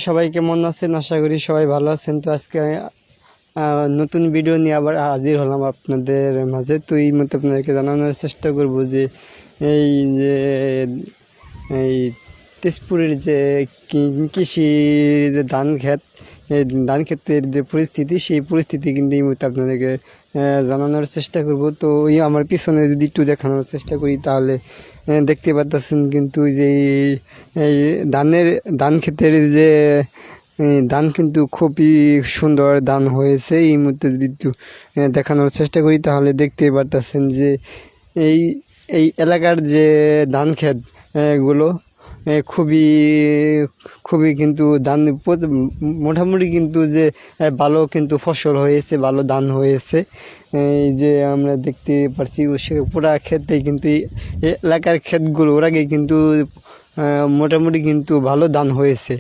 সবাই কেমন আছেন? আশা করি সবাই ভালো আছেন। তো আজকে নতুন ভিডিও নিয়ে আবার হাজির হলাম আপনাদের মাঝে। তো এই মতো আপনাদেরকে জানানোর চেষ্টা করব যে এই যে এই তেজপুরের যে কৃষি যে ধান ক্ষেত, এই ধান ক্ষেতের যে পরিস্থিতি, সেই পরিস্থিতি কিন্তু এই মুহূর্তে আপনাদেরকে জানানোর চেষ্টা করব। তো ওই আমার পিছনে যদি একটু দেখানোর চেষ্টা করি তাহলে দেখতে পাচ্ছেন কিন্তু যে এই ধান ক্ষেতের যে ধান কিন্তু খুবই সুন্দর ধান হয়েছে। এই মুহূর্তে যদি একটু দেখানোর চেষ্টা করি তাহলে দেখতে পারতেছেন যে এই এই এলাকার যে ধান ক্ষেত গুলো খুবই খুবই কিন্তু ধান মোটামুটি কিন্তু যে ভালো কিন্তু ফসল হয়েছে, ভালো ধান হয়েছে। এই যে আমরা দেখতে পাচ্ছি পুরা ক্ষেতে কিন্তু এই এলাকার ক্ষেতগুলো ওর আগে কিন্তু মোটামুটি কিন্তু ভালো ধান হয়েছে।